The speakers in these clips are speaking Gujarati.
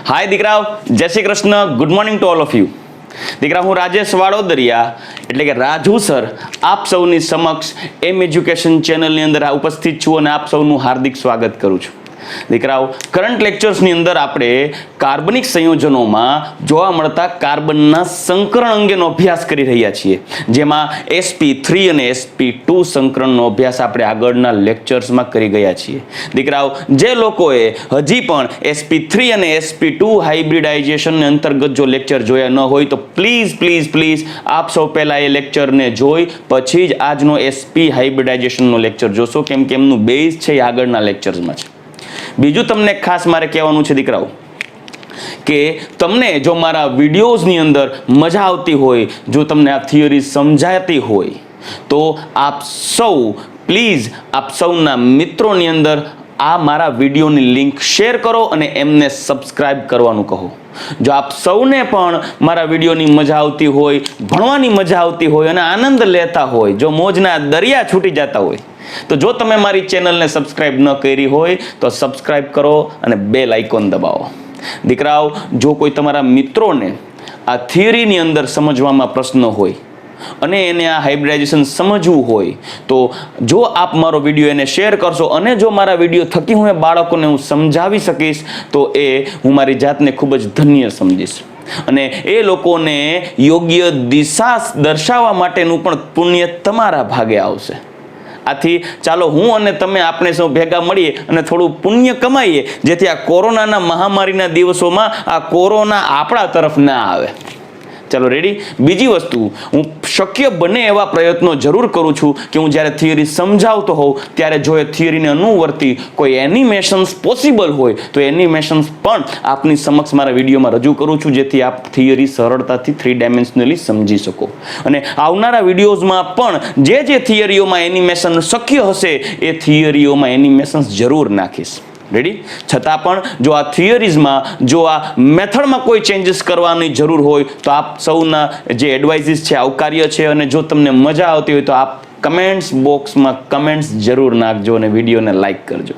हाय दीकराओ, जय Shri Krishna, good morning to all of you. दीकरा हूँ राजेश वाड़ोदरिया એટલે કે રાજુ સર આપ સૌની સમક્ષ એમ એજ્યુકેશન ચેનલની અંદર ઉપસ્થિત છું અને આપ સૌનું હાર્દિક સ્વાગત કરું છું। દીકરાઓ, કરંટ લેક્ચર્સની અંદર આપણે કાર્બનિક સંયોજનોમાં જોવા મળતા કાર્બનના સંકરણ અંગેનો અભ્યાસ કરી રહ્યા છીએ, જેમાં sp3 અને sp2 સંકરણનો અભ્યાસ આપણે આગળના લેક્ચર્સમાં કરી ગયા છીએ। દીકરાઓ, જે લોકોએ હજી પણ sp3 અને sp2 હાઇબ્રિડાઇઝેશન અંતર્ગત જો લેક્ચર જોયા ન હોય તો પ્લીઝ આપ સૌ પહેલા એ લેક્ચરને જોઈ પછી જ આજનો sp હાઇબ્રિડાઇઝેશનનો લેક્ચર જોશો, કેમ કે એમનું બેઝ છે એ આગળના લેક્ચર્સમાં છે। બીજું તમને ખાસ મારે કહેવાનું છે દીકરાઓ કે તમને જો મારા વિડીયોઝની અંદર મજા આવતી હોય, જો તમને આ થિયરી સમજાતી હોય તો આપ સૌ પ્લીઝ આપ સૌના મિત્રોની અંદર આ મારા વિડીયોની લિંક શેર કરો અને એમને સબસ્ક્રાઇબ કરવાનું કહો। જો આપ સૌને પણ મારા વિડીયોની મજા આવતી હોય, ભણવાની મજા આવતી હોય અને આનંદ લેતા હોય, જો મોજના દરિયા છૂટી જતા હોય તો જો તમે મારી ચેનલને સબસ્ક્રાઇબ ન કરી હોય તો સબસ્ક્રાઇબ કરો અને બેલ આઇકોન દબાવો। દીકરાઓ, જો કોઈ તમારા મિત્રોને આ થિયરીની અંદર સમજવામાં પ્રશ્ન હોય અને એને આ હાઇબ્રિડાઇઝેશન સમજવું હોય તો જો આપ મારો વિડીયો એને શેર કરશો અને જો મારા વિડીયો થકી હું એ બાળકોને હું સમજાવી શકીશ તો એ હું મારી જાતને ખૂબ જ ધન્ય સમજીશ અને એ લોકોને યોગ્ય દિશા દર્શાવવા માટેનું પણ પુણ્ય તમારા ભાગે આવશે। આથી ચાલો હું અને તમે આપણે સૌ ભેગા મળીએ અને થોડું પુણ્ય કમાઈએ, જેથી આ કોરોનાના મહામારીના દિવસોમાં આ કોરોના આપણા તરફ ના આવે। ચાલો રેડી। બીજી વસ્તુ, હું શક્ય બને એવા પ્રયત્નો જરૂર કરું છું કે હું જ્યારે થિયરી સમજાવતો હોઉં ત્યારે જો એ થિયરીને અનુવર્તી કોઈ એનિમેશન્સ પોસિબલ હોય તો એનિમેશન્સ પણ આપની સમક્ષ મારા વિડીયોમાં રજૂ કરું છું, જેથી આપ થિયરી સરળતાથી 3 ડાયમેન્શનલી સમજી શકો। અને આવનારા વિડીયોઝમાં પણ જે થિયરીઓમાં એનિમેશન શક્ય હશે એ થિયરીઓમાં એનિમેશન્સ જરૂર નાખીશ। રેડી? છતાં પણ જો આ થિયરીઝમાં જો આ મેથડમાં કોઈ ચેન્જીસ કરવાની જરૂર હોય તો આપ સૌના જે એડવાઇઝીસ છે આવકાર્ય છે, અને જો તમને મજા આવતી હોય તો આપ કમેન્ટ્સ બોક્સમાં કમેન્ટ્સ જરૂર નાખજો અને વિડીયોને લાઈક કરજો।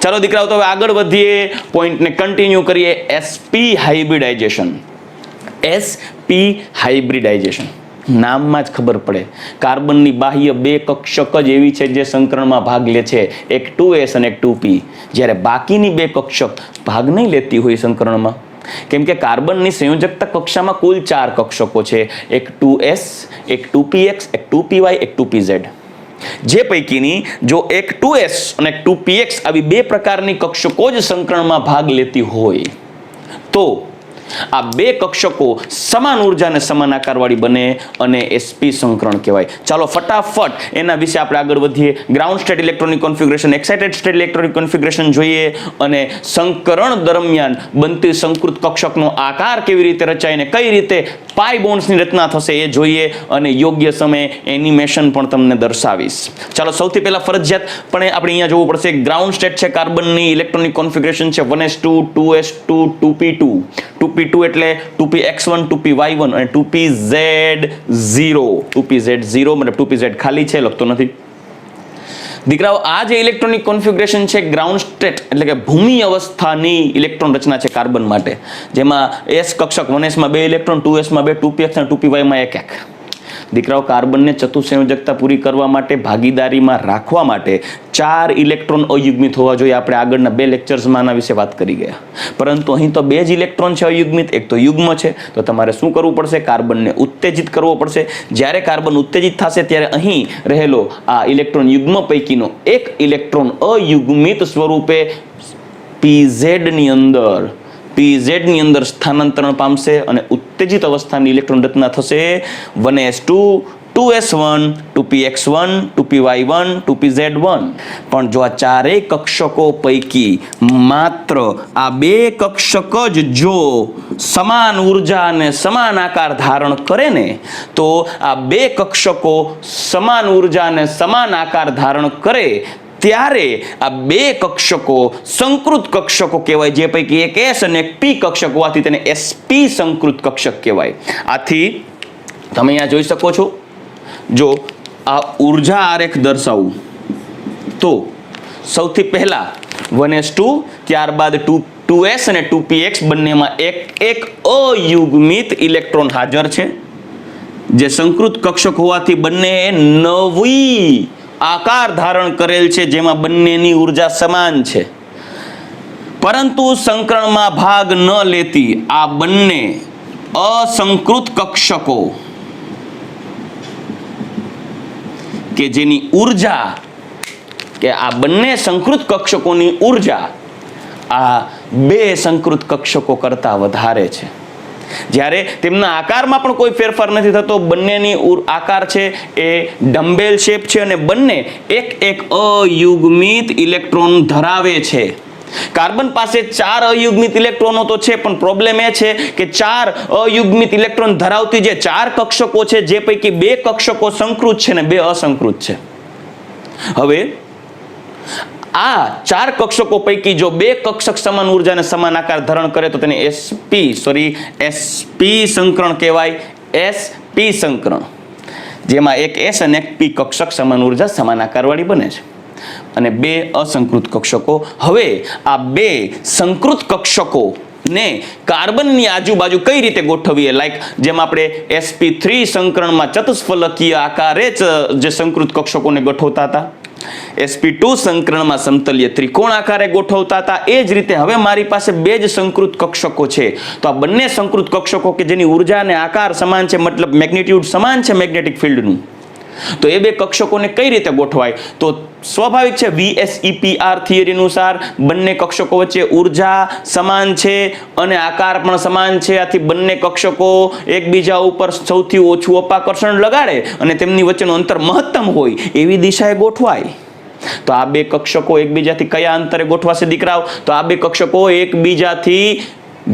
ચાલો દીકરાઓ, તો હવે આગળ વધીએ, પોઈન્ટને કન્ટિન્યુ કરીએ। sp hybridisation. sp હાઇબ્રિડાઇઝેશન નામમાં જ ખબર પડે, કાર્બનની બાહ્ય બે કક્ષક જ એવી છે જે સંકરણમાં ભાગ લે છે, એક 2s અને એક 2p, જ્યારે બાકીની બે કક્ષક ભાગ નહીં લેતી હોય સંકરણમાં, કેમ કે કાર્બનની સંયોજકતા કક્ષામાં કુલ 4 કક્ષકો છે, એક 2s, એક 2px, એક 2py, એક 2pz। જે પૈકીની જો એક 2s અને એક 2px આવી બે પ્રકારની કક્ષકો જ સંકરણમાં ભાગ લેતી હોય તો આ બે કક્ષકો સમાન ઉર્જા અને સમાન આકારવાળી બને અને sp સંકરણ કહેવાય। ચાલો ફટાફટ એના વિશે આપણે આગળ વધીએ। Ground state electronic configuration, excited state electronic configuration જોઈએ અને સંકરણ દરમિયાન બનતી સંકૃત કક્ષકનો આકાર કેવી રીતે રચાય ને કઈ રીતે પાઈ બોન્ડ્સની રચના થશે એ જોઈએ અને યોગ્ય સમયે એનિમેશન પણ તમને દર્શાવીશ। ચાલો સૌથી પહેલા ફરજિયાત પણ આપણે અહીંયા જોવું પડશે, ગ્રાઉન્ડ સ્ટેટ છે કાર્બનની ઇલેક્ટ્રોનિક કોન્ફિગરેશન છે 1s2, 2s2, 2p2, 2p2 એટલે 2px1, 2py1 અને 2pz0, 2pz0 મતલબ 2pz ખાલી છે, લખતો નથી। દીકરાઓ, આ જે ઇલેક્ટ્રોનિક કોન્ફિગરેશન છે ગ્રાઉન્ડ સ્ટેટ એટલે કે ભૂમિ અવસ્થાની ઇલેક્ટ્રોન રચના છે કાર્બન માટે, જેમાં s કક્ષક 1s માં 2 ઇલેક્ટ્રોન, 2s માં 2, 2px અને 2py માં 1 દીકરાઓ, કાર્બનને ચતુઃસંયોજકતા પૂરી કરવા માટે, ભાગીદારીમાં રાખવા માટે 4 ઇલેક્ટ્રોન અયુગ્મિત હોવા જોઈએ। આપણે આગળના 2 લેક્ચર્સમાં આના વિશે વાત કરી ગયા, પરંતુ અહીં તો 2 જ ઇલેક્ટ્રોન છે અયુગ્મિત, એક તો યુગ્મ છે, તો તમારે શું કરવું પડશે? કાર્બનને ઉત્તેજિત કરવો પડશે। જ્યારે કાર્બન ઉત્તેજિત થશે ત્યારે અહીં રહેલો આ ઇલેક્ટ્રોન યુગ્મ પૈકીનો એક ઇલેક્ટ્રોન અયુગ્મિત સ્વરૂપે pz ની અંદર સ્થાનાંતરણ પામશે અને ઉત્તેજિત અવસ્થાની ઇલેક્ટ્રોન રચના થશે 1s2, 2s1, 2px1, 2py1, 2pz1। પણ જો આ ચારેય કક્ષકો પૈકી માત્ર આ બે કક્ષક જ જો સમાન ઉર્જા અને સમાન આકાર ધારણ કરે ને તો આ બે કક્ષકો સમાન ઉર્જા અને સમાન આકાર ધારણ કરે ત્યારે આ બે કક્ષકો સંકૃત કક્ષકો કહેવાય, જે પૈકી એક s અને એક p કક્ષક હોવાથી તેને sp સંકૃત કક્ષક કહેવાય। આથી તમે અહીંયા જોઈ શકો છો, જો આ ઉર્જા આરેખ દર્શાવું તો સૌથી પહેલા 1s2, ત્યારબાદ 2 2s અને 2px બંનેમાં એક અયુગ્મિત ઇલેક્ટ્રોન હાજર છે, જે સંકૃત કક્ષક હોવાથી બંને નવી આકાર ધારણ કરેલ છે, જેમાં બંનેની ઉર્જા સમાન છે. પરંતુ સંકરણમાં ભાગ ન લેતી આ બંને અસંકૃત કક્ષકો કે જેની ઉર્જા કે આ બંને સંકૃત કક્ષકોની ઉર્જા આ બે સંકૃત કક્ષકો કરતા વધારે છે. જ્યારે તેમના આકારમાં પણ કોઈ ફેરફાર નથી થતો, બંનેની આકાર છે એ ડમ્બેલ શેપ છે અને બંને એક અયુગ્મિત ઇલેક્ટ્રોન ધરાવે છે. કાર્બન પાસે 4 અયુગ્મિત ઇલેક્ટ્રોનો તો છે, પણ પ્રોબ્લેમ એ છે કે 4 અયુગ્મિત ઇલેક્ટ્રોન ધરાવતી જે 4 કક્ષકો છે, જે પૈકી 2 કક્ષકો સંકૃત છે ને 2 અસંકૃત છે. હવે આ 4 કક્ષકો પૈકી જો 2 કક્ષક સમાન ઉર્જા અને સમાન આકાર ધારણ કરે તો તેને sp સંકરણ કહેવાય. sp સંકરણ જેમાં એક s અને એક p કક્ષક સમાન ઉર્જા સમાન આકારવાળી બને છે અને 2 અસંકૃત કક્ષકો. હવે આ 2 સંકૃત કક્ષકો ને કાર્બનની આજુબાજુ કઈ રીતે ગોઠવીએ? લાઈક જેમ આપણે sp3 સંકરણમાં ચતુષ્ફલકીય આકારે જે સંકૃત કક્ષકોને ગોઠવતા હતા, sp2 સંકરણમાં સમતલીય ત્રિકોણ આકારે ગોઠવતા હતા, એ જ રીતે હવે મારી પાસે 2 જ સંકૃત કક્ષકો છે. તો આ બંને સંકૃત કક્ષકો કે જેની ઉર્જા અને આકાર સમાન છે, મતલબ મેગ્નિટ્યુડ સમાન છે મેગ્નેટિક ફિલ્ડનું, તો એ 2 કક્ષકોને કઈ રીતે ગોઠવાય? તો સ્વાભાવિક છે, VSEPR થિયરી અનુસાર બંને કક્ષકો વચ્ચે ઉર્જા સમાન છે અને આકાર પણ સમાન છે. આથી બંને કક્ષકો એકબીજા ઉપર સૌથી ઓછું અપાકર્ષણ લગાડે અને તેમની વચ્ચેનું અંતર મહત્તમ હોય એવી દિશાએ ગોઠવાય. તો આ 2 કક્ષકો એકબીજાથી કયા અંતરે ગોઠવાશે દીકરાઓ? તો આ 2 કક્ષકો એકબીજાથી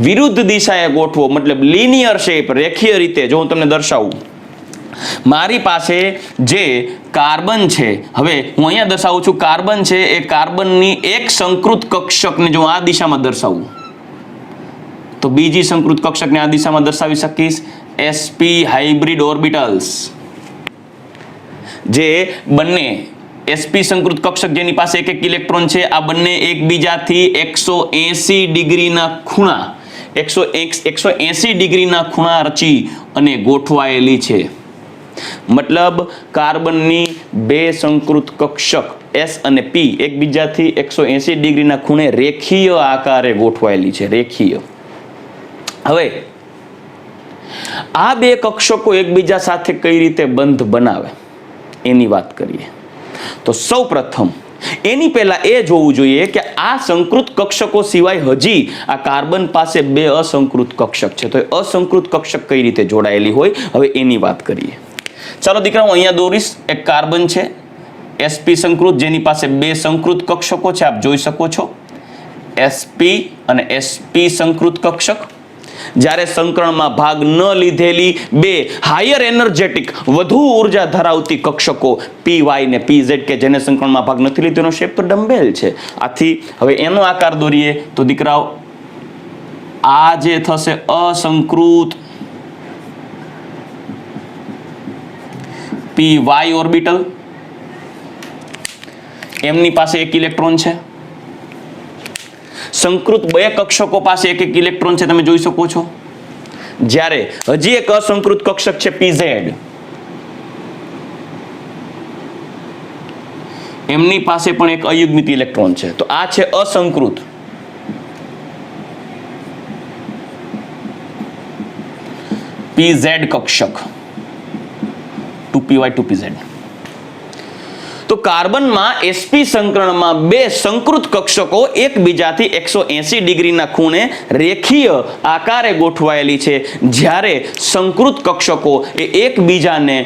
વિરુદ્ધ દિશાએ ગોઠવો, મતલબ લિનિયર શેપ, રેખીય રીતે. જો હું તમને દર્શાવું, મારી પાસે જે કાર્બન છે, હવે હું અહીંયા દર્શાવું છું, કાર્બન છે એ કાર્બનની એક સંકૃત કક્ષકને જો આ દિશામાં દર્શાવું તો બીજી સંકૃત કક્ષકને આ દિશામાં દર્શાવી શકીશ, sp હાઇબ્રિડ ઓર્બિટલ્સ. જે બંને sp સંકૃત કક્ષક જેની પાસે એક ઇલેક્ટ્રોન છે, આ બંને એકબીજાથી 180 ડિગ્રીના ખૂણા 180 ડિગ્રીના ખૂણા રચી અને ગોઠવાયેલી છે. મતલબ કાર્બનની 2 સંકૃત કક્ષક s અને p એકબીજાથી 180 ડિગ્રીના ખૂણે રેખીય આકારે ગોઠવાયેલી છે, રેખીય. હવે આ 2 કક્ષકો એકબીજા સાથે કઈ રીતે બંધ બનાવે એની વાત કરીએ. તો સૌપ્રથમ એની પહેલા એ જોવું જોઈએ કે આ સંકૃત કક્ષકો સિવાય હજી આ કાર્બન પાસે 2 અસંકૃત કક્ષક છે, તો એ અસંકૃત કક્ષક કઈ રીતે જોડાયેલી હોય, હવે એની વાત કરીએ. ચાલો દીકરા, હું અહીંયા દોરીશ. એક કાર્બન છે sp સંકૃત, જેની પાસે 2 સંકૃત કક્ષકો છે, આપ જોઈ શકો છો, sp અને sp સંકૃત કક્ષક. જ્યારે સંકરણમાં ભાગ ન લીધેલી 2 હાયર એનર્જેટિક વધુ ઉર્જા ધરાવતી કક્ષકો py ને pz કે જેને સંકરણમાં ભાગ નથી લીધો, એનો શેપ તો ડમ્બેલ છે. આથી હવે એનો આકાર દોરીએ તો દીકરાઓ આ જે થશે અસંકૃત py ઓર્બિટલ, એમની પાસે એક ઇલેક્ટ્રોન છે. સંકૃત 2 કક્ષકો પાસે એક ઇલેક્ટ્રોન છે, તમે જોઈ શકો છો. જ્યારે હજી એક અસંકૃત કક્ષક છે pz, એમની પાસે પણ એક અયુગ્મિત ઇલેક્ટ્રોન છે. તો આ છે અસંકૃત. pz કક્ષક 2py 2pz. તો કાર્બનમાં sp સંકરણમાં 2 સંકૃત કક્ષકો એકબીજાથી 180 ડિગ્રીના ખૂણે રેખીય આકારે ગોઠવાયેલી છે, જ્યારે સંકૃત કક્ષકો એ એકબીજાને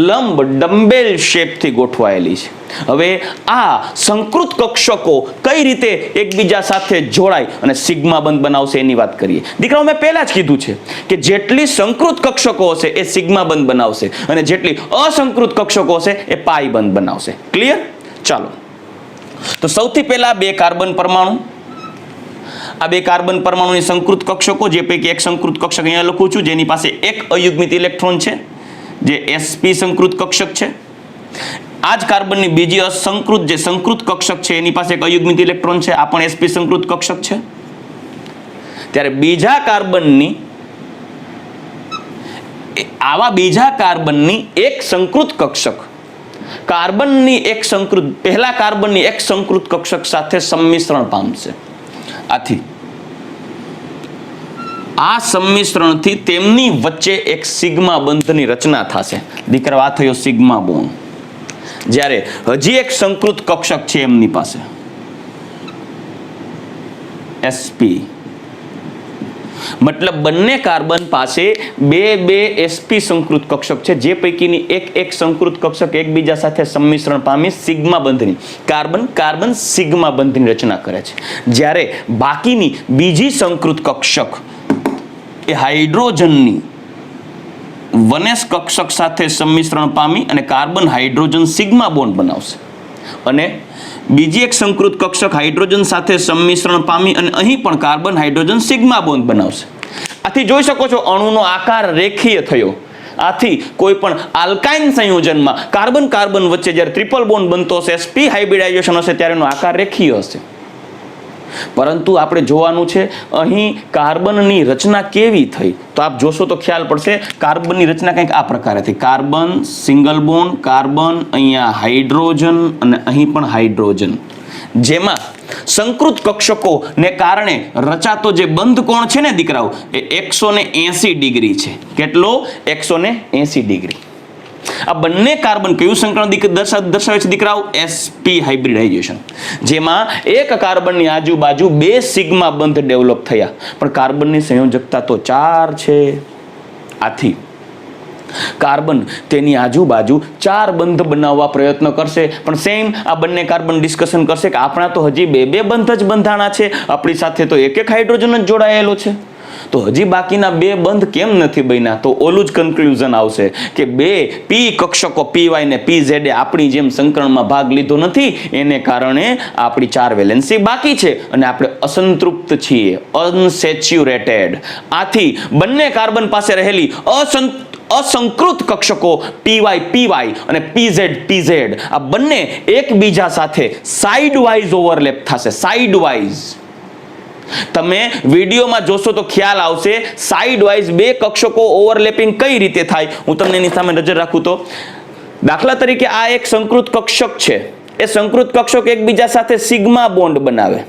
લંબ ડમ્બેલ શેપથી ગોઠવાયેલી છે. હવે આ સંકૃત કક્ષકો કઈ રીતે એકબીજા સાથે જોડાય અને સિગ્મા બંધ બનાવશે એની વાત કરીએ. દીકરાઓ, મેં પહેલા જ કીધું છે કે જેટલી સંકૃત કક્ષકો હશે એ સિગ્મા બંધ બનાવશે અને જેટલી અસંકૃત કક્ષકો હશે એ પાઈ બંધ બનાવશે. ક્લિયર? ચાલો, તો સૌથી પહેલા 2 કાર્બન પરમાણુ, આ 2 કાર્બન પરમાણુની સંકૃત કક્ષકો, જે પૈકી એક સંકૃત કક્ષક અહીંયા લખું છું, જેની પાસે એક અયુગ્મિત ઇલેક્ટ્રોન છે, જે sp સંકૃત કક્ષક છે. આ જ કાર્બનની બીજી અસંકૃત જે સંકૃત કક્ષક છે, એની પાસે એક અયુગ્મિત ઇલેક્ટ્રોન છે, આ પણ sp સંકૃત કક્ષક છે. ત્યારે બીજા કાર્બનની આવા બીજા કાર્બનની એક સંકૃત કક્ષક પહેલા કાર્બનની એક સંકૃત કક્ષક સાથે સંમિશ્રણ પામશે. આથી આ સંમિશ્રણથી તેમની વચ્ચે એક સિગ્મા બંધની રચના થશે. દીકરા, આ થયો સિગ્મા બોન્ડ. જ્યારે હજી એક સંકૃત કક્ષક છે એમની પાસે sp, મતલબ બંને કાર્બન પાસે બે sp સંકૃત કક્ષક છે, જે પૈકીની એક સંકૃત કક્ષક એકબીજા સાથે સંમિશ્રણ પામી સિગ્મા બંધની કાર્બન સિગ્મા બંધની રચના કરે છે. જ્યારે બાકીની બીજી સંકૃત કક્ષક એ હાઇડ્રોજનની 1s કક્ષક સાથે સંમિશ્રણ પામી અને કાર્બન હાઇડ્રોજન સિગ્મા બોન્ડ બનાવશે. અને બીજી એક સંકૃત કક્ષક હાઇડ્રોજન સાથે સંમિશ્રણ પામી અને અહીં પણ કાર્બન હાઇડ્રોજન સિગ્મા બોન્ડ બનાવશે. આથી જોઈ શકો છો અણુનો આકાર રેખીય થયો. આથી કોઈ પણ આલ્કાઇન સંયોજનમાં કાર્બન વચ્ચે જ્યારે ટ્રિપલ બોન્ડ બનતો હશે, sp હાઇબ્રિડાઇઝેશન હશે, ત્યારે એનો આકાર રેખીય હશે. પરંતુ આપણે જોવાનું છે અહીં કાર્બનની રચના કેવી થઈ. તો આપ જોશો તો ખ્યાલ પડશે. કાર્બનની રચના કંઈક આ પ્રકારે થઈ. કાર્બન સિંગલ બોન્ડ, કાર્બન, અહીંયા હાઇડ્રોજન અને અહીં પણ હાઇડ્રોજન, જેમાં સંકૃત કક્ષકોને કારણે રચાતો જે બંધ કોણ છે ને દીકરાઓ, એ 180 ડિગ્રી છે. કેટલો? 180 ડિગ્રી. આ બંને કાર્બન કયું સંકરણ દર્શાવે છે દીકરાઓ? sp hybridisation. જેમાં એક કાર્બનની આજુબાજુ 2 સિગ્મા બંધ ડેવલપ થયા, પણ કાર્બનની સંયોજકતા તો 4 છે. આથી કાર્બન તેની આજુબાજુ 4 બંધ બનાવવા પ્રયત્ન કરશે, પણ સેમ આ બંને કાર્બન ડિસ્કશન કરશે કે આપણા તો હજી 2 બંધ જ બંધાણા છે, આપણી સાથે તો એક હાઇડ્રોજન જ જોડાયેલો છે, તો હજી બાકીના 2 બંધ કેમ નથી બન્યા? તો ઓલું જ કન્ક્લુઝન આવશે કે 2 p કક્ષકો py ને pz આપણી જેમ સંકરણમાં ભાગ લીધો નથી, એને કારણે આપણી 4 વેલેન્સી બાકી છે અને આપણે અસંતૃપ્ત છીએ, અનસેચ્યુરેટેડ. આથી બંને કાર્બન પાસે રહેલી અસંકૃત કક્ષકો py અને pz આ બંને એકબીજા સાથે સાઇડ વાઇઝ ઓવરલેપ થશે. સાઇડ વાઇઝ તમે વિડીયોમાં જોશો તો ખ્યાલ આવશે. સાઇડ વાઇઝ 2 કક્ષકો ઓવરલેપિંગ કઈ રીતે થાય, હું તમને એની સામે નજર રાખું તો દાખલા તરીકે આ એક સંકૃત કક્ષક છે. એ સંકૃત કક્ષક એકબીજા સાથે સિગ્મા બોન્ડ બનાવે.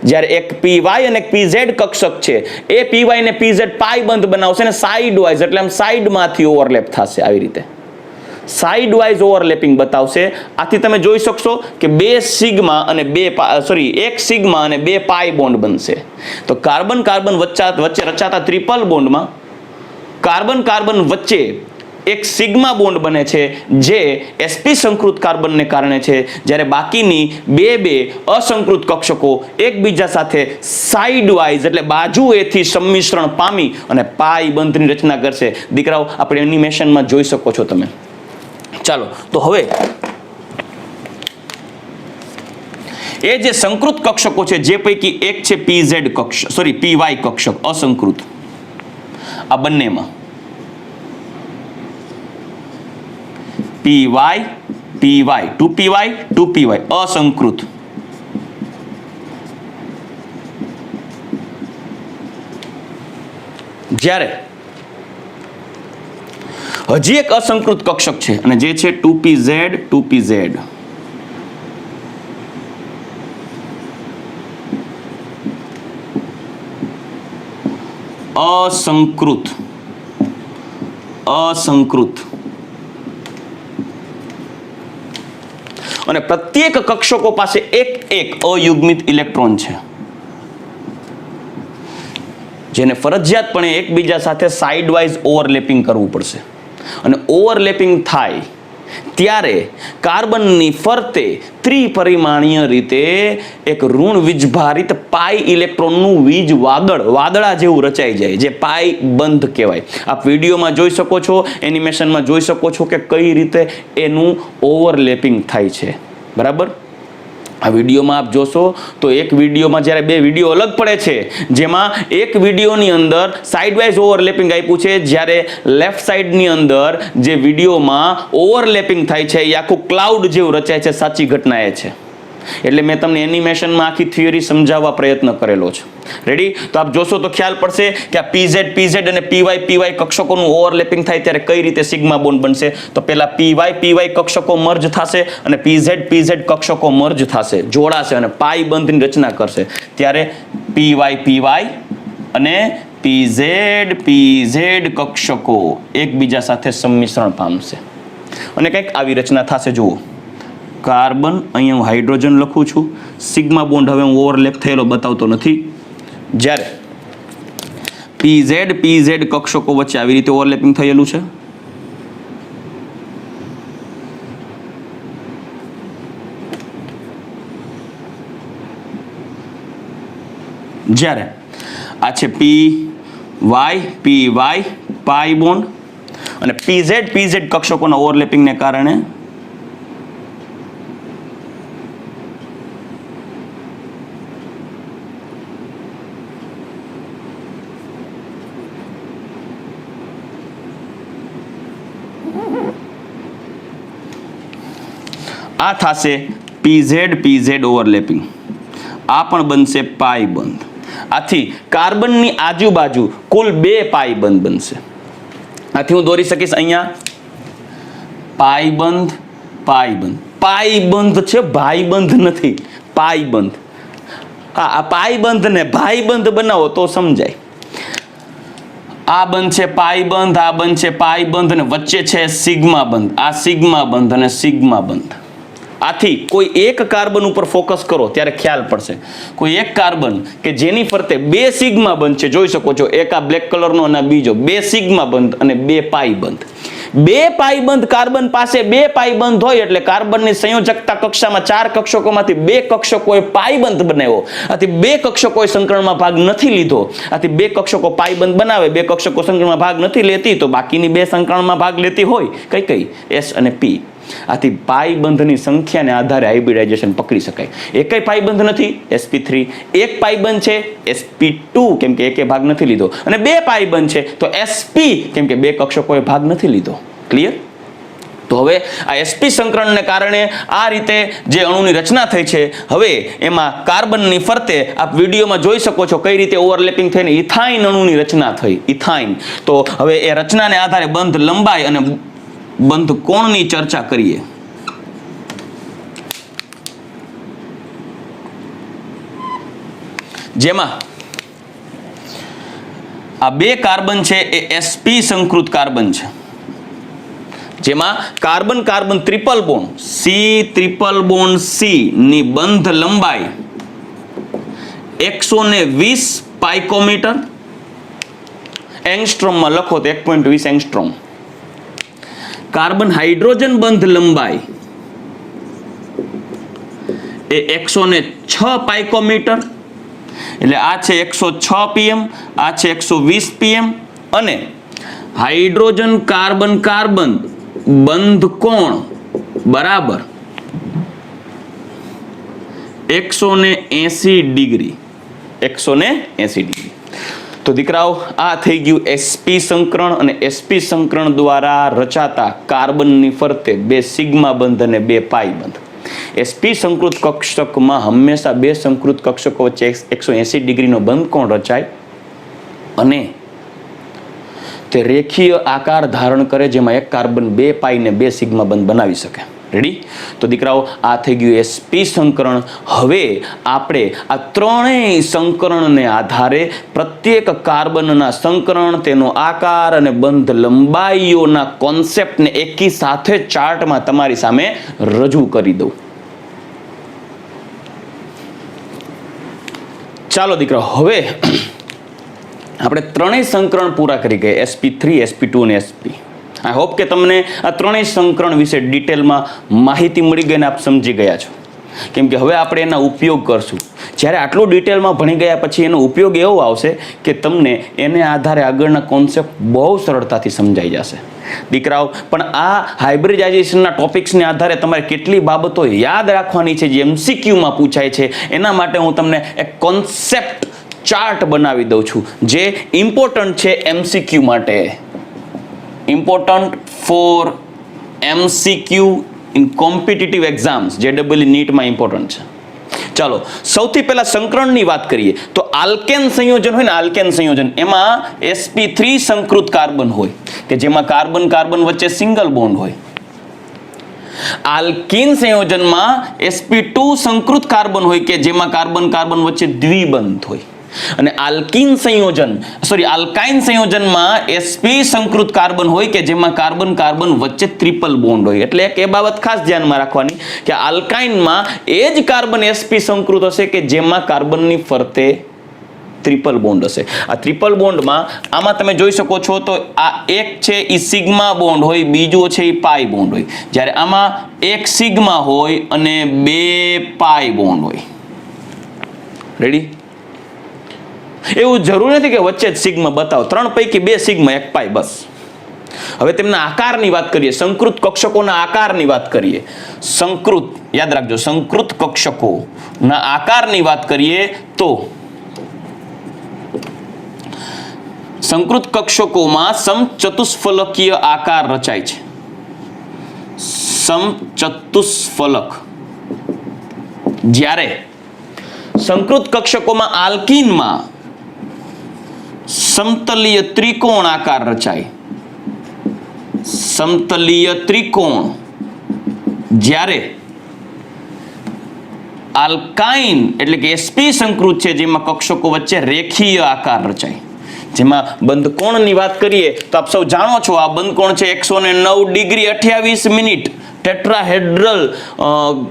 જ્યારે એક py અને એક pz કક્ષક છે, એ py ને pz પાઈ બંધ બનાવશે અને સાઇડ વાઇઝ એટલે આમ સાઇડમાંથી ઓવરલેપ થશે. આવી રીતે સાઇડ વાઇઝ ઓવરલેપિંગ બતાવશે. આથી તમે જોઈ શકશો કે 1 સિગ્મા અને 2 પાઈ બોન્ડ બનશે. તો કાર્બન વચ્ચે રચાતા ટ્રિપલ બોન્ડમાં કાર્બન વચ્ચે એક સિગ્મા બોન્ડ બને છે, જે sp સંકૃત કાર્બનને કારણે છે. જ્યારે બાકીની 2 અસંકૃત કક્ષકો એકબીજા સાથે સાઇડ વાઇઝ એટલે બાજુએથી સંમિશ્રણ પામી અને પાઈ બંધની રચના કરશે. દીકરાઓ, આપણે એનિમેશનમાં જોઈ શકો છો તમે. ચાલો, તો હવે એ જે સંકૃત કક્ષકો છે, જે પૈકી એક છે py કક્ષક અસંકૃત. આ બંનેમાં py 2py અસંકૃત. જ્યારે હજી એક અસંકૃત કક્ષક છે અને જે છે 2pz અસંકૃત. અને પ્રત્યેક કક્ષકો પાસે એક અયુગ્મિત ઇલેક્ટ્રોન છે, જેને ફરજિયાતપણે એકબીજા સાથે સાઇડ વાઇઝ ઓવરલેપિંગ કરવું પડશે. અને ઓવરલેપિંગ થાય ત્યારે કાર્બનની ફરતે ત્રિપરિમાણીય રીતે એક ઋણ વીજભારિત પાઈ ઇલેક્ટ્રોનનું વીજ વાદળા જેવું રચાઈ જાય, જે પાઈ બંધ કહેવાય. આપ વિડીયોમાં જોઈ શકો છો, એનિમેશનમાં જોઈ શકો છો કે કઈ રીતે એનું ઓવરલેપિંગ થાય છે. બરાબર? આ વિડીયોમાં આપ જોશો તો એક વિડીયોમાં જ્યારે 2 વિડીયો અલગ પડે છે, જેમાં એક વિડીયોની અંદર સાઇડ વાઇઝ ઓવરલેપિંગ આપ્યું છે, જ્યારે લેફ્ટ સાઇડની અંદર જે વિડીયોમાં ઓવરલેપિંગ થાય છે એ આખું ક્લાઉડ જેવું રચાય છે. સાચી ઘટના એ છે. એટલે મેં તમને એનિમેશનમાં આખી થિયરી સમજાવવા પ્રયત્ન કરેલો છે. રેડી? તો આપ જોશો તો ખ્યાલ પડશે કે આ PZ અને PY કક્ષકોનું ઓવરલેપિંગ થાય ત્યારે કઈ રીતે સિગ્મા બોન્ડ બનશે. તો પહેલા PY કક્ષકો મર્જ થશે અને PZ કક્ષકો મર્જ થશે, જોડાશે અને પાઈ બંધની રચના કરશે. ત્યારે PY અને PZ કક્ષકો એકબીજા સાથે સંમિશ્રણ પામશે અને કંઈક આવી રચના થશે. જુઓ, કાર્બન, અહીંયા હું હાઇડ્રોજન લખું છું. સિગ્મા બોન્ડ હવે હું ઓવરલેપ થયેલો બતાવતો નથી. જ્યારે PZ કક્ષકો વચ્ચે આવી રીતે ઓવરલેપિંગ થયેલું છે. જ્યારે આ છે PY પાઈ બોન્ડ અને PZ કક્ષકોના ઓવરલેપિંગને કારણે આ થશે PZ ઓવરલેપિંગ. આ પણ બનશે પાઈ બંધ. આથી કાર્બનની આજુબાજુ કુલ 2 પાઈ બંધ બનશે. આથી હું દોરી શકીશ અહીંયા પાઈ બંધ. પાઈ બંધ છે, ભાઈ બંધ નથી. પાઈ બંધ. હા, આ પાઈ બંધ ને ભાઈ બંધ બનાવો તો સમજાય. આ બંધ છે પાઈ બંધ, આ બંધ છે પાઈ બંધ અને વચ્ચે છે સિગ્મા બંધ. આ સિગ્મા બંધ અને સિગ્મા બંધ. આથી કોઈ એક કાર્બન ઉપર ફોકસ કરો ત્યારે ખ્યાલ પડશે. કોઈ એક કાર્બન કે જેની ફરતે 2 સિગ્મા બંધ છે, જોઈ શકો છો. એક આ બ્લેક કલરનો અને બીજો 2 સિગ્મા બંધ અને 2 પાઈ બંધ. 2 પાઈ બંધ કાર્બન પાસે 2 પાઈ બંધ હોય એટલે કાર્બનની સંયોજકતા કક્ષામાં 4 કક્ષકોમાંથી 2 કક્ષકોએ પાઈ બંધ બનાવ્યો. આથી 2 કક્ષકોએ સંકરણમાં ભાગ નથી લીધો. આથી 2 કક્ષકો પાઈ બંધ બનાવે, 2 કક્ષકો સંકરણમાં ભાગ નથી લેતી, તો બાકીની 2 સંકરણમાં ભાગ લેતી હોય કઈ S અને P. આથી પાઈ બંધની સંખ્યાને આધારે હાઇબ્રિડાઇઝેશન પકડી શકાય. એકય પાઈ બંધ નથી, sp3. એક પાઈ બંધ છે, sp2, કેમ કે એકે ભાગ નથી લીધો. અને 2 પાઈ બંધ છે તો sp, કેમ કે 2 કક્ષકોએ ભાગ નથી લીધો. ક્લિયર? તો હવે આ sp સંકરણને કારણે આ રીતે જે અણુની રચના થઈ છે, હવે એમાં કાર્બનની ફરતે આપ વિડીયોમાં જોઈ શકો છો કઈ રીતે ઓવરલેપિંગ થઈને ઇથાઇન અણુની રચના થઈ. ઇથાઇન. તો હવે એ રચનાને આધારે બંધ લંબાઈ અને બંધ કોણની ચર્ચા કરીએ. જેમાં આ 2 કાર્બન છે એ sp સંકૃત કાર્બન છે. જેમાં કાર્બન ટ્રિપલ બોન્ડ C ની બંધ લંબાઈ 120 પાઇકોમીટર. એંગસ્ટ્રોમમાં લખો તો 1.20 એંગસ્ટ્રોમ. કાર્બન હાઇડ્રોજન બંધ લંબાઈ એ 106 પાઇકોમીટર. એટલે આ છે 106 pm, આ છે 120 pm અને હાઇડ્રોજન કાર્બન બંધ કોણ બરાબર 180 ડિગ્રી. 180 ડિગ્રી. તો દીકરાઓ, આ થઈ ગયું sp સંકરણ અને sp સંકરણ દ્વારા રચાતા કાર્બનની ફરતે 2 સિગ્મા બંધ અને 2 પાઈ બંધ. sp સંકૃત કક્ષકમાં હંમેશા 2 સંકૃત કક્ષકો વચ્ચે 180 ડિગ્રીનો બંધ કોણ રચાય અને તે રેખીય આકાર ધારણ કરે, જેમાં એક કાર્બન 2 પાઈ ને 2 સિગ્મા બંધ બનાવી શકે. રેડી? તો દીકરાઓ, આ થઈ ગયું sp સંકરણ. હવે આપણે આ ત્રણેય સંકરણને આધારે પ્રત્યેક કાર્બનના સંકરણ, તેનો આકાર અને બંધ લંબાઈઓના કોન્સેપ્ટને એકી સાથે ચાર્ટમાં તમારી સામે રજૂ કરી દઉં. ચાલો દીકરાઓ, હવે આપણે ત્રણેય સંકરણ પૂરા કરી ગયા, sp3, sp2 અને sp. આઈ હોપ કે તમને આ ત્રણેય સંકરણ વિશે ડિટેલમાં માહિતી મળી ગઈ અને આપ સમજી ગયા છો. કેમ કે હવે આપણે એના ઉપયોગ કરશું. જ્યારે આટલું ડિટેલમાં ભણી ગયા પછી એનો ઉપયોગ એવો આવશે કે તમને એને આધારે આગળના કોન્સેપ્ટ બહુ સરળતાથી સમજાઈ જશે. દીકરાઓ, પણ આ હાઇબ્રિડાઇઝેશનના ટોપિક્સને આધારે તમારે કેટલી બાબતો યાદ રાખવાની છે જે MCQમાં પૂછાય છે, એના માટે હું તમને એક કોન્સેપ્ટ ચાર્ટ બનાવી દઉં છું જે ઇમ્પોર્ટન્ટ છે MCQ માટે. Important for MCQ in competitive exams. JEE નીટમાં ઇમ્પોર્ટન્ટ છે. ચાલો સૌથી પહેલા સંકરણની વાત કરીએ તો આલ્કેન સંયોજન હોય ને, આલ્કેન સંયોજન એમાં sp3 સંકૃત કાર્બન હોય કે જેમાં કાર્બન કાર્બન વચ્ચે સિંગલ બોન્ડ હોય. આલ્કીન સંયોજનમાં sp2 સંકૃત કાર્બન હોય કે જેમાં કાર્બન કાર્બન વચ્ચે દ્વિબંધ હોય. અને આલ્કાઇન સંયોજનમાં sp સંકૃત કાર્બન હોય કે જેમાં કાર્બન કાર્બન વચ્ચે ટ્રિપલ બોન્ડ હોય. એટલે એક એ બાબત ખાસ ધ્યાનમાં રાખવાની કે આલ્કાઇનમાં એ જ કાર્બન sp સંકૃત હશે કે જેમાં કાર્બનની ફરતે ટ્રિપલ બોન્ડ હશે. આ ટ્રિપલ બોન્ડમાં આમાં તમે જોઈ શકો છો તો આ એક છે એ સિગ્મા બોન્ડ હોય, બીજો છે એ પાઈ બોન્ડ હોય. જ્યારે આમાં એક સિગ્મા હોય અને બે પાઈ બોન્ડ હોય. રેડી? એવું જરૂરી નથી કે વચ્ચે જ સિગ્મા બતાવો, 3 પૈકી 2 સિગ્મા 1 પાઈ બસ. હવે તેમના આકારની વાત કરીએ, સંકૃત કક્ષકોના આકારની વાત કરીએ. સંકૃત યાદ રાખજો, સંકૃત કક્ષકોના આકારની વાત કરીએ તો સંકૃત કક્ષકોમાં સમચતુષ્ફલકીય આકાર રચાય છે. સમચતુષ્ફલક. જ્યારે સંકૃત કક્ષકોમાં આલ્કીનમાં સમતલીય ત્રિકોણ આકાર રચાય. સમતલીય ત્રિકોણ. જ્યારે આલ્કાઇન એટલે કે sp સંકૃત છે જેમાં કક્ષકો વચ્ચે રેખીય આકાર રચાય. જેમાં બંધકોણની વાત કરીએ તો આપ સૌ જાણો છો આ બંધકોણ છે 109 ડિગ્રી 28 મિનિટ ટેટ્રાહેડ્રલ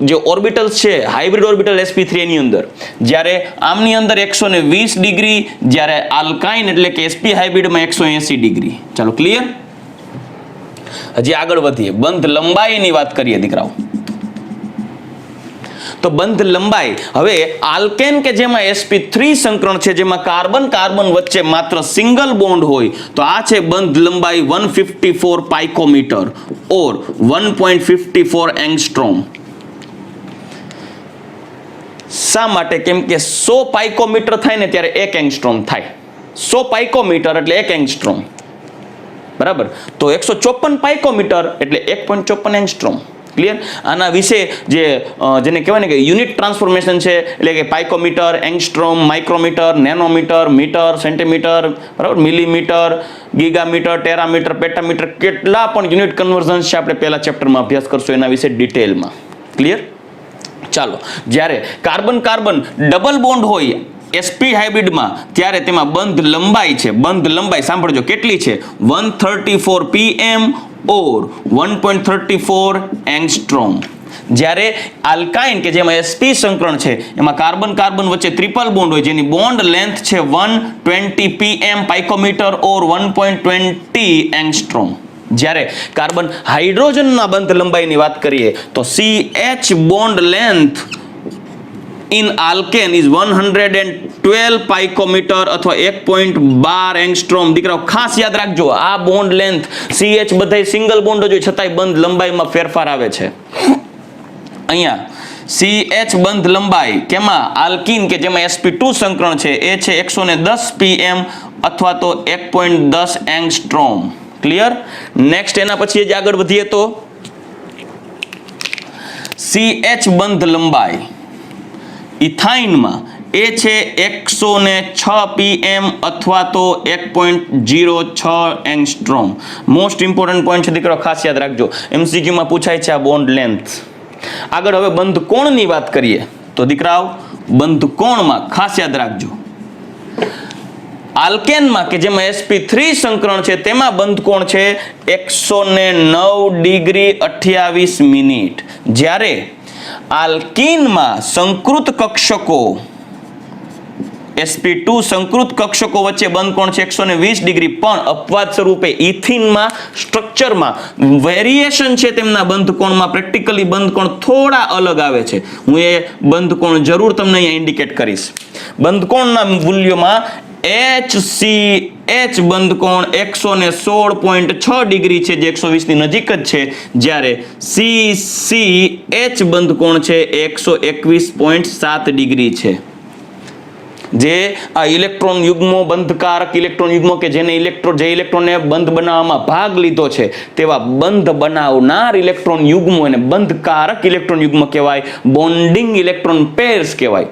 જે ઓર્બિટલ્સ છે હાઇબ્રિડ ઓર્બિટલ sp3 ની અંદર. જ્યારે આમની અંદર 120 ડિગ્રી, જ્યારે આલ્કાઇન એટલે કે sp હાઇબ્રિડમાં 180 ડિગ્રી. ચાલો ક્લિયર? હજી આગળ વધીએ, બંધ લંબાઈની વાત કરીએ દીકરાઓ. તો બંધ લંબાઈ હવે આલ્કેન કે જેમાં sp3 સંકરણ છે જેમાં કાર્બન કાર્બન વચ્ચે માત્ર સિંગલ બોન્ડ હોય તો આ છે બંધ લંબાઈ 154 પાઇકોમીટર ઓર 1.54 એંગસ્ટ્રોમ. શા માટે? કેમ કે 100 પાઇકોમીટર થાય ને ત્યારે 1 એંગસ્ટ્રોમ થાય. 100 પાઇકોમીટર એટલે 1 એંગસ્ટ્રોમ. બરાબર? તો 154 પાઇકોમીટર એટલે 1.54 એંગસ્ટ્રોમ. ક્લિયર? આના વિશે જેને કહેવાય ને કે યુનિટ ટ્રાન્સફોર્મેશન છે, એટલે કે picometre, angstrom, micrometre, nanometre, metre, centimetre, બરાબર, મિલીમીટર, ગીગામીટર, ટેરામીટર, પેટામીટર, કેટલા પણ યુનિટ કન્વર્ઝન્સ છે આપણે પહેલા ચેપ્ટરમાં અભ્યાસ કરશું એના વિશે ડિટેલમાં. ક્લિયર? ચાલો, જ્યારે કાર્બન કાર્બન ડબલ બોન્ડ હોય sp હાઇબ્રિડમાં ત્યારે તેમાં બંધ લંબાઈ છે, બંધ લંબાઈ સાંભળજો કેટલી છે, 134 pm ઓર 1.34 એંગસ્ટ્રોમ. જ્યારે આલ્કાઇન કે જેમાં sp સંકરણ છે એમાં કાર્બન કાર્બન વચ્ચે ટ્રિપલ બોન્ડ હોય જેની બોન્ડ લેન્થ છે 120 pm પાઇકોમીટર ઓર 1.20 એંગસ્ટ્રોમ. જ્યારે કાર્બન હાઇડ્રોજનના બંધ લંબાઈની વાત કરીએ તો CH bond length in alkane is 112 picometre અથવા 1.12 એંગસ્ટ્રોમ. દીકરાઓ ખાસ યાદ રાખજો, આ બોન્ડ લેન્થ CH બધાય સિંગલ બોન્ડ જ હોય છતાંય બંધ લંબાઈમાં ફેરફાર આવે છે. અહીંયા CH બંધ લંબાઈ કેમાં? આલ્કીન કે જેમાં sp2 સંકરણ છે એ છે 110 pm અથવા તો 1.10 એંગસ્ટ્રોમ. ક્લિયર? નેક્સ્ટ એના પછી જ આગળ વધીએ તો CH બંધ લંબાઈ ઇથાઇનમાં એ છે 106 pm અથવા તો 1.06 એંગસ્ટ્રોમ. મોસ્ટ ઇમ્પોર્ટન્ટ પોઈન્ટ છે દીકરો, ખાસ યાદ રાખજો, MCQ માં પૂછાય છે આ બોન્ડ લેન્થ. આગળ હવે બંધકોણની વાત કરીએ તો દીકરાઓ બંધકોણમાં ખાસ યાદ રાખજો, આલ્કેનમાં કે જેમાં sp3 સંકરણ છે તેમાં બંધકોણ છે 109 ડિગ્રી 28 મિનિટ. જ્યારે આલ્કીનમાં સંકૃત કક્ષકો sp2 સંકૃત કક્ષકો વચ્ચે બંધકોણ છે 120 ડિગ્રી, પણ અપવાદ સ્વરૂપે ઇથિનમાં સ્ટ્રક્ચરમાં વેરિએશન છે તેમના બંધકોણમાં. પ્રેક્ટિકલી બંધકોણ થોડા અલગ આવે છે, હું એ બંધકોણ જરૂર તમને અહીંયા ઇન્ડિકેટ કરીશ. બંધકોણના મૂલ્યોમાં HCH બંધકોણ 116.6 ડિગ્રી છે જે 120 ની નજીક જ છે, જ્યારે CCH બંધકોણ છે 121.7 ડિગ્રી છે. જે આ ઇલેક્ટ્રોન યુગ્મો બંધકારક ઇલેક્ટ્રોન યુગ્મો કે જે ઇલેક્ટ્રોનને બંધ બનાવવામાં ભાગ લીધો છે તેવા બંધ બનાવનાર ઇલેક્ટ્રોન યુગ્મો અને બંધકારક ઇલેક્ટ્રોન યુગ્મ કહેવાય. બોન્ડિંગ ઇલેક્ટ્રોન પેર્સ કહેવાય.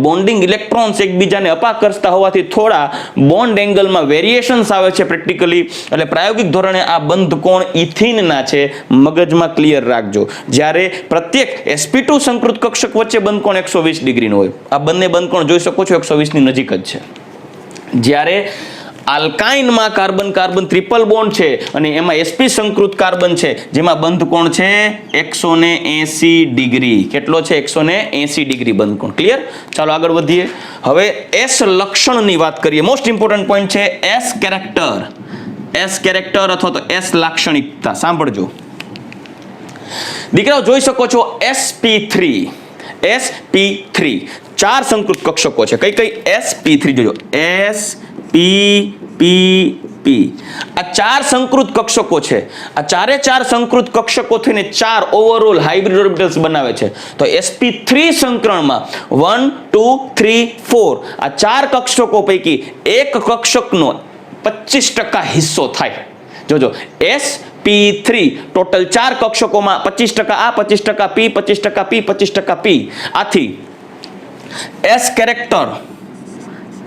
બોન્ડિંગ ઇલેક્ટ્રોન્સ એકબીજાને અપાકર્ષતા હોવાથી થોડા બોન્ડ એંગલમાં વેરિએશન્સ આવે છે પ્રેક્ટિકલી. એટલે પ્રાયોગિક ધોરણે આ બંધ કોણ ઇથિનના છે. મગજમાં ક્લિયર રાખજો. જ્યારે પ્રત્યેક sp2 સંકૃત કક્ષક વચ્ચે બંધ કોણ 120 ડિગ્રીનો હોય. આ બંને બંધ કોણ જોઈ શકો છો 120 ની નજીક જ છે. જ્યારે આલ્કાઇનમાં કાર્બન ટ્રિપલ બોન્ડ છે અને એમાં sp સંકૃત કાર્બન છે જેમાં બંધ કોણ છે 180 ડિગ્રી. કેટલો છે 180 ડિગ્રી બંધ કોણ. ક્લિયર? ચાલો આગળ વધીએ. હવે S લક્ષણની વાત કરીએ. મોસ્ટ ઇમ્પોર્ટન્ટ પોઈન્ટ છે S કેરેક્ટર અથવા તો S લાક્ષણિકતા. સાંભળજો દીકરાઓ, જોઈ શકો છો sp3 ચાર સંકૃત કક્ષકો છે. કઈ sp3 જોજો. sp આ ચાર સંકૃત કક્ષકો છે. આ ચાર સંકૃત કક્ષકો થઈને ચાર ઓવરઓલ હાઇબ્રિડ ઓર્બિટલ્સ બનાવે છે. તો sp3 સંકરણમાં 1 2 3 4 આ ચાર કક્ષકો પૈકી એક કક્ષકનો 25% હિસ્સો થાય. જોજો sp3 ટોટલ ચાર કક્ષકોમાં 25% આ, 25% p, 25% p, 25% p. આથી S કેરેક્ટર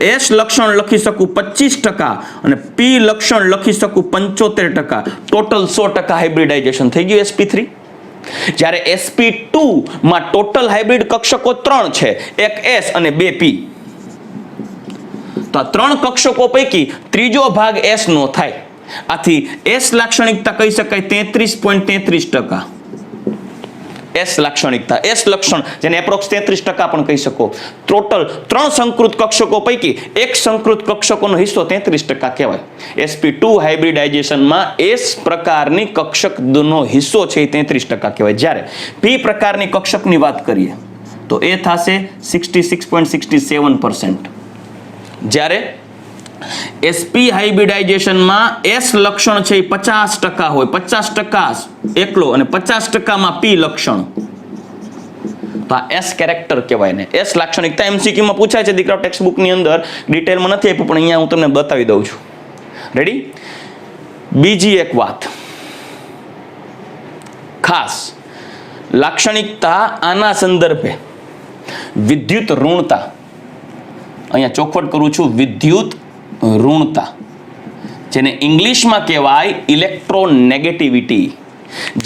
S લક્ષણ લખી શકું 25% અને P લક્ષણ લખી શકું 75%. ટોટલ 100% હાઇબ્રિડાઇઝેશન થઈ ગયું sp3. જ્યારે sp2 માં ટોટલ હાઇબ્રિડ કક્ષકો 3 છે, એક S અને 2 P. તો આ ત્રણ કક્ષકો પૈકી ત્રીજો ભાગ S નો થાય. આથી S લાક્ષણિકતા કહી શકાય 33.33%. S લાક્ષણિકતા, S લક્ષણ જેને એપ્રોક્સ 33% પણ કહી શકો. ટોટલ 3 સંકૃત કક્ષકો પૈકી એક સંકૃત કક્ષકોનો હિસ્સો 33% કહેવાય. sp2 હાઇબ્રિડાઇઝેશનમાં S પ્રકારની કક્ષકનો હિસ્સો છે એ 33% કહેવાય. જ્યારે P પ્રકારની કક્ષકની વાત કરીએ તો એ થશે 66.67%. જ્યારે sp હાઇબ્રિડાઇઝેશનમાં S લક્ષણ છે એ 50% હોય. 50% એકલો અને 50% માં P લક્ષણ. તો આ S કેરેક્ટર કહેવાય ને. S લાક્ષણિકતા MCQ માં પૂછાય છે દીકરાઓ, ટેક્સ્ટ બુક ની અંદર ડિટેલમાં નથી આપ્યું પણ અહીંયા હું તમને બતાવી દઉં છું. રેડી? બીજી એક વાત ખાસ લાક્ષણિકતા આના સંદર્ભે વિદ્યુત ઋણતા, અહીંયા ચોખવટ કરું છું, વિદ્યુત ઋણતા, જેને ઇંગ્લિશમાં કહેવાય ઇલેક્ટ્રોનેગેટિવિટી.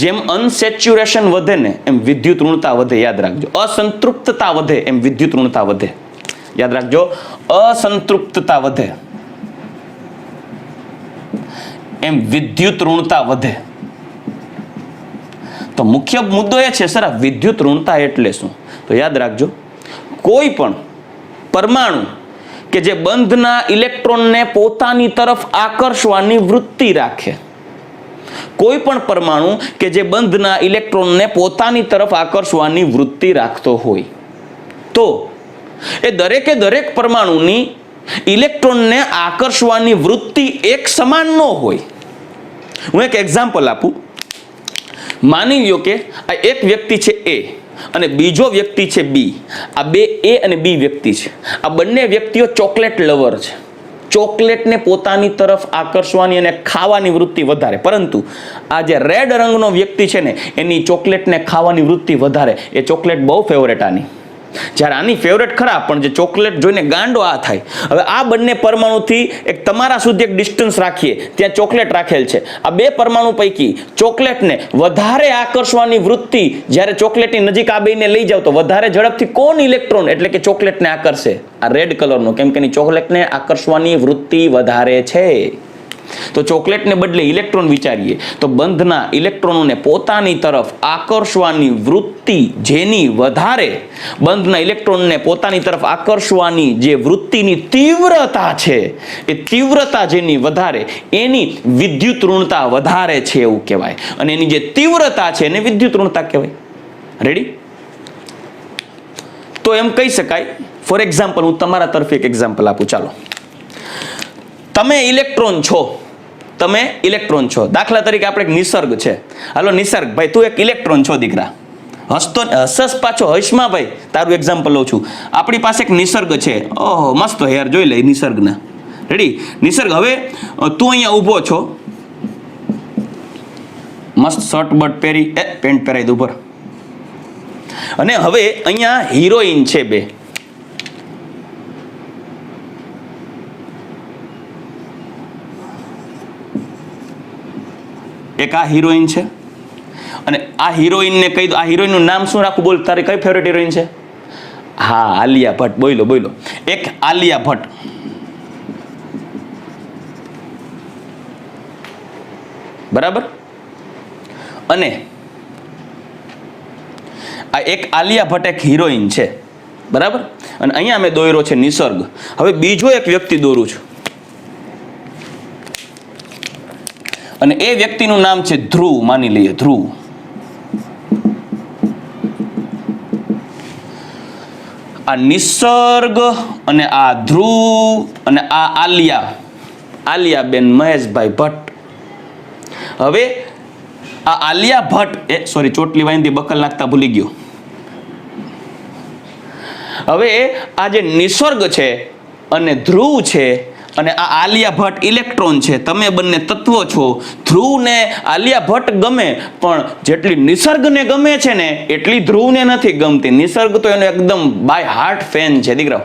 જેમ અનસેચ્યુરેશન વધે ને એમ વિદ્યુત ઋણતા વધે. યાદ રાખજો. અસંતૃપ્તતા વધે એમ વિદ્યુત ઋણતા વધે. યાદ રાખજો. અસંતૃપ્તતા વધે એમ વિદ્યુત ઋણતા વધે. તો મુખ્ય મુદ્દો એ છે સર આ વિદ્યુત ઋણતા એટલે શું? તો યાદ રાખજો, કોઈ પણ પરમાણુ કે જે બંધના ઇલેક્ટ્રોનને પોતાની તરફ આકર્ષવાની વૃત્તિ રાખે, કોઈ પણ પરમાણુ કે જે બંધના ઇલેક્ટ્રોનને પોતાની તરફ આકર્ષવાની વૃત્તિ રાખતો હોય તો એ દરેક પરમાણુની ઇલેક્ટ્રોનને આકર્ષવાની વૃત્તિ એક સમાન ન હોય. હું એક એક્ઝામ્પલ આપું. માની લ્યો કે આ એક વ્યક્તિ છે A અને બીજો વ્યક્તિ છે B. આ બે A અને B વ્યક્તિ છે. આ બંને વ્યક્તિઓ ચોકલેટ લવર છે. ચોકલેટને પોતાની તરફ આકર્ષવાની અને ખાવાની વૃત્તિ વધારે, પરંતુ આ જે રેડ રંગનો વ્યક્તિ છે ને એની ચોકલેટને ખાવાની વૃત્તિ વધારે. એ ચોકલેટ બહુ ફેવરેટ આની. જ્યારે આની ફેવરેટ ખરા પણ જે ચોકલેટ જોઈને ગાંડો આ થાય. હવે આ બંને પરમાણુથી એક તમારા સુધી એક ડિસ્ટન્સ રાખીએ, ત્યાં ચોકલેટ રાખેલ છે. આ બે પરમાણુ પૈકી ચોકલેટને વધારે આકર્ષવાની વૃત્તિ જ્યારે ચોકલેટની નજીક આ બેને લઈ જાવ તો વધારે ઝડપથી કોણ ઇલેક્ટ્રોન એટલે કે ચોકલેટને આકર્ષે? આ રેડ કલરનો, કેમ કે એની ચોકલેટને આકર્ષવાની વૃત્તિ વધારે છે. તો ચોકલેટને બદલે ઇલેક્ટ્રોન વિચારીએ તો બંધના ઇલેક્ટ્રોનોને પોતાની તરફ આકર્ષવાની વૃત્તિ જેની વધારે, બંધના ઇલેક્ટ્રોનને પોતાની તરફ આકર્ષવાની જે વૃત્તિની તીવ્રતા છે એ તીવ્રતા જેની વધારે એની વિદ્યુત ઋણતા વધારે છે એવું કહેવાય. અને એની જે તીવ્રતા છે એને વિદ્યુત ઋણતા કહેવાય. રેડી? તો એમ કહી શકાય, ફોર એક્ઝામ્પલ હું તમારા તરફ એક એક્ઝામ્પલ આપું. ચાલો, તમે ઇલેક્ટ્રોન છો. દાખલા તરીકે આપણે એક નિસર્ગ છે. હાલો નિસર્ગ ભાઈ, તું એક ઇલેક્ટ્રોન છો દીકરા. હસતો હસસ પાછો હસમાં ભાઈ તારું એક્ઝામ્પલ લઉં છું. આપણી પાસે એક નિસર્ગ છે. ઓહો મસ્ત યાર, જોઈ લે નિસર્ગના. રેડી? નિસર્ગ, હવે તું અહીંયા ઊભો છો, મસ્ત શર્ટ બટ પહેરી, પેન્ટ પહેરાઈ દઉં ઉપર. અને હવે અહીંયા હિરોઈન છે બે. એક આ હિરોઈન છે અને આ હિરોઈનને કહી દો, આ હિરોઈનનું નામ શું રાખું? બોલ, તારી કઈ ફેવરેટ હિરોઈન છે? હા, આલિયા ભટ્ટ. બોલો. એક આલિયા ભટ્ટ. બરાબર? અને આ એક આલિયા ભટ્ટ એક હિરોઈન છે. બરાબર? અને અહીંયા અમે દોર્યો છે નિસર્ગ. હવે બીજો એક વ્યક્તિ દોરું છું અને એ વ્યક્તિનું નામ છે ધ્રુવ. માની લઈએ ધ્રુવ. આ નિસર્ગ અને આ ધ્રુવ અને આ આલિયા બેન મહેશભાઈ ભટ્ટ. હવે આ આલિયા ભટ્ટ, સોરી ચોટલી વાંધી બકલ નાખતા ભૂલી ગયો. હવે આ જે નિસર્ગ છે અને ધ્રુવ છે અને આ આલિયા ભટ્ટ ઇલેક્ટ્રોન છે, તમે બંને તત્વો છો. ધ્રુવને આલિયા ભટ્ટ ગમે, પણ જેટલી નિસર્ગને ગમે છે ને એટલી ધ્રુવને નથી ગમતી. નિસર્ગ તો એનો એકદમ બાય હાર્ટ ફેન છે દીકરાઓ.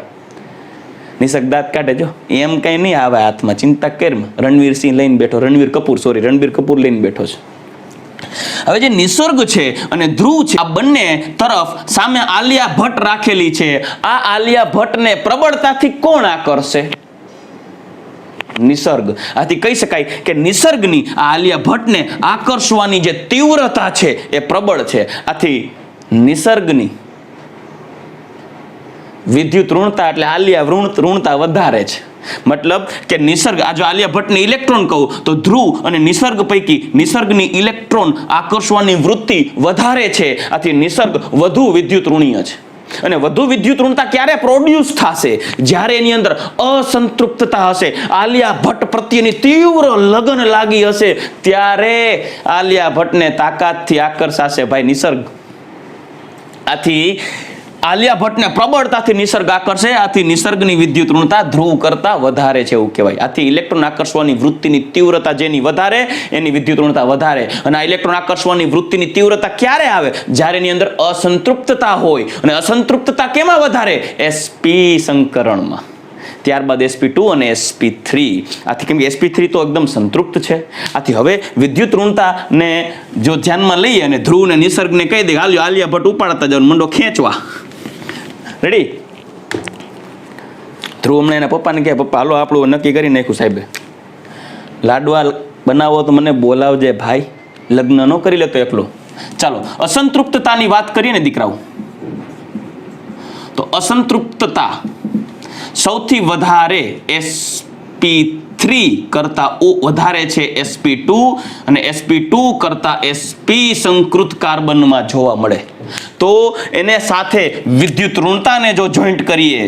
નિસર્ગ દાંત કાઢે જો, એમ કઈ નહીં આવે હાથમાં, ચિંતા કેમ. રણવીર કપૂર લઈને બેઠો છે. હવે જે નિસર્ગ છે અને ધ્રુવ છે, આ બંને તરફ સામે આલિયા ભટ્ટ રાખેલી છે. આ આલિયા ભટ્ટને પ્રબળતાથી કોણ આકર્ષે? નિસર્ગ. આથી કહી શકાય કે નિસર્ગની આ આલિયા ભટ્ટને આકર્ષવાની જે તીવ્રતા છે એ પ્રબળ છે. આથી નિસર્ગની વિદ્યુત ઋણતા એટલે આલિયા ઋણતા વધારે છે. મતલબ કે નિસર્ગ, આ જો આલિયા ભટ્ટને ઇલેક્ટ્રોન કહું તો ધ્રુવ અને નિસર્ગ પૈકી નિસર્ગની ઇલેક્ટ્રોન આકર્ષવાની વૃત્તિ વધારે છે. આથી નિસર્ગ વધુ વિદ્યુત ઋણીય છે. અને વધુ વિદ્યુત ઋણતા ક્યારે પ્રોડ્યુસ થશે? જ્યારે એની અંદર અસંતૃપ્તતા હશે, આલિયા ભટ્ટ પ્રત્યેની તીવ્ર લગન લાગી હશે, ત્યારે આલિયા ભટ્ટને તાકાતથી આકર્ષાશે ભાઈ નિસર્ગ. આથી આલિયા ભટ્ટને પ્રબળતાથી નિસર્ગ આકર્ષે. આથી નિસર્ગની વિદ્યુત ઋણતા ધ્રુવ કરતા વધારે છે એવું કહેવાય. આથી ઇલેક્ટ્રોન આકર્ષવાની વૃત્તિની તીવ્રતા જેની વધારે એની વિદ્યુત ઋણતા વધારે. અને આ ઇલેક્ટ્રોન આકર્ષવાની વૃત્તિની તીવ્રતા ક્યારે આવે? જ્યારે એની અંદર અસંતૃપ્તતા હોય. અને અસંતૃપ્તતા કેમાં વધારે? sp સંકરણમાં. ત્યારબાદ sp2 અને sp3. આથી કેમ કે sp3 તો એકદમ સંતૃપ્ત છે. આથી હવે વિદ્યુત ઋણતાને જો ધ્યાનમાં લઈએ અને ધ્રુવ ને નિસર્ગને કહી દે, હાલ્યો આલિયા ભટ્ટ ઉપાડતા જાવ, મંડો ખેંચવા. રેડી? ધ્રુવ હમણાં એના પપ્પાને કહે, પપ્પા હાલો આપણું નક્કી કરી નાખ્યું સાહેબે, લાડવા બનાવો તો મને બોલાવજે ભાઈ, લગ્ન ન કરી લેતો એકલો. ચાલો અસંતૃપ્તતાની વાત કરીએ ને દીકરાઓ, તો અસંતૃપ્તતા સૌથી વધારે sp3 કરતા વધારે છે sp2 અને sp2 કરતા sp સંકૃત કાર્બનમાં જોવા મળે. તો એને સાથે વિદ્યુત ઋણતાને જો જોઈન્ટ કરીએ,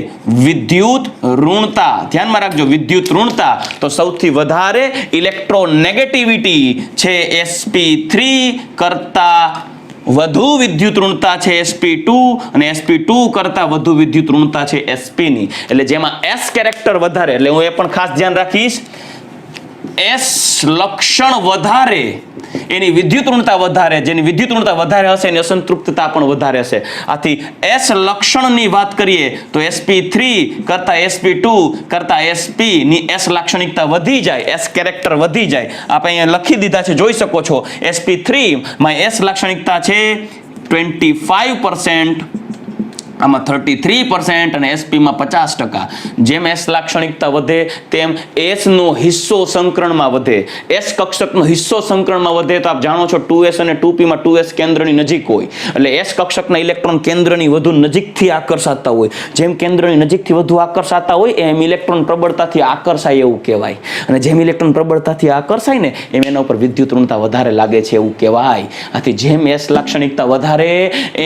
વિદ્યુત ઋણતા ધ્યાનમાં રાખજો, વિદ્યુત ઋણતા તો સૌથી વધારે ઇલેક્ટ્રોનેગેટિવિટી છે sp3 કરતા વધુ વિદ્યુત ઋણતા છે sp2 અને sp2 કરતા વધુ વિદ્યુત ઋણતા છે sp ની. એટલે જેમાં s કેરેક્ટર વધારે, એટલે હું એ પણ ખાસ ધ્યાન રાખીશ, s લક્ષણ વધારે એની વિદ્યુત ઋણતા વધારે, જેની વિદ્યુત ઋણતા વધારે હશે એની અસંતૃપ્તતા પણ વધારે હશે. આથી s લક્ષણની વાત કરીએ તો sp3 કરતા sp2 કરતા sp ની s લાક્ષણિકતા વધી જાય, s કેરેક્ટર વધી જાય. આપણે અહીંયા લખી દીધા છે, જોઈ શકો છો. sp3 માં s લાક્ષણિકતા છે 25%, આમાં 33% અને sp માં 50%. જેમ s લાક્ષણિકતા વધે તેમ s નો હિસ્સો સંકરણમાં વધે. s કક્ષકનો હિસ્સો સંકરણમાં વધે તો આપ જાણો છો 2s અને 2p માં 2s કેન્દ્રની નજીક હોય, એટલે s કક્ષકના ઇલેક્ટ્રોન કેન્દ્રની વધુ નજીકથી આકર્ષાતા હોય. જેમ કેન્દ્રની નજીકથી વધુ આકર્ષાતા હોય એમ ઇલેક્ટ્રોન પ્રબળતાથી આકર્ષાય એવું કહેવાય. અને જેમ ઇલેક્ટ્રોન પ્રબળતાથી આકર્ષાય ને એમ એના ઉપર વિદ્યુત ઋણતા વધારે લાગે છે એવું કહેવાય. આથી જેમ s લાક્ષણિકતા વધારે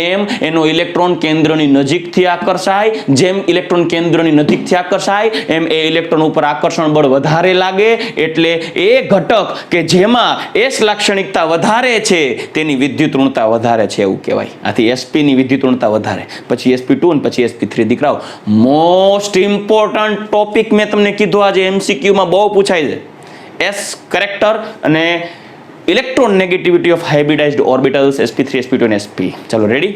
એમ એનો ઇલેક્ટ્રોન કેન્દ્રની નજીકથી આકર્ષાય, જેમ ઇલેક્ટ્રોન કેન્દ્રની નજીકથી આકર્ષાય એમ એ ઇલેક્ટ્રોન ઉપર આકર્ષણ બળ વધારે લાગે, એટલે એ ઘટક કે જેમાં S લાક્ષણિકતા વધારે છે તેની વિદ્યુત ઋણતા વધારે છે એવું કહેવાય. આથી sp ની વિદ્યુત ઋણતા વધારે, પછી sp2 અને પછી sp3. દીકરાઓ મોસ્ટ ઇમ્પોર્ટન્ટ ટોપિક મેં તમને કીધું આજે MCQ માં બહુ પૂછાય છે. S કરેક્ટર અને electronegativity of hybridized orbitals sp3 sp2 અને sp. ચાલો રેડી?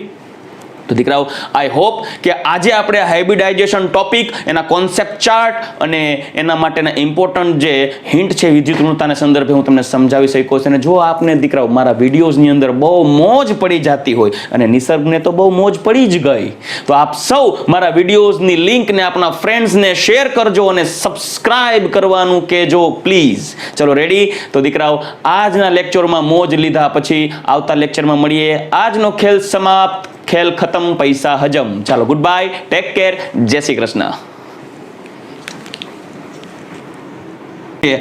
તો દીકરાઓ આઈ હોપ કે આજે આપણે હાઇબ્રિડાઇઝેશન ટોપિક, એના કોન્સેપ્ટ ચાર્ટ અને એના માટેના ઇમ્પોર્ટન્ટ જે હિન્ટ છે વિદ્યુત ઋણતાના સંદર્ભે હું તમને સમજાવી શક્યો છું. અને જો આપને દીકરાઓ મારા વિડીયોઝની અંદર બહુ મોજ પડી જતી હોય, અને નિસર્ગને તો બહુ મોજ પડી જ ગઈ, તો આપ સૌ મારા વિડીયોઝની લિંકને આપણા ફ્રેન્ડ્સને શેર કરજો અને સબસ્ક્રાઇબ કરવાનું કહેજો પ્લીઝ. ચલો રેડી? તો દીકરાઓ આજના લેક્ચરમાં મોજ લીધા પછી આવતા લેક્ચરમાં મળીએ. આજનો ખેલ સમાપ્ત, ખેલ ખતમ, પૈસા હજમ. ચાલો ગુડ બાય, ટેક કેર, જય શ્રી કૃષ્ણ.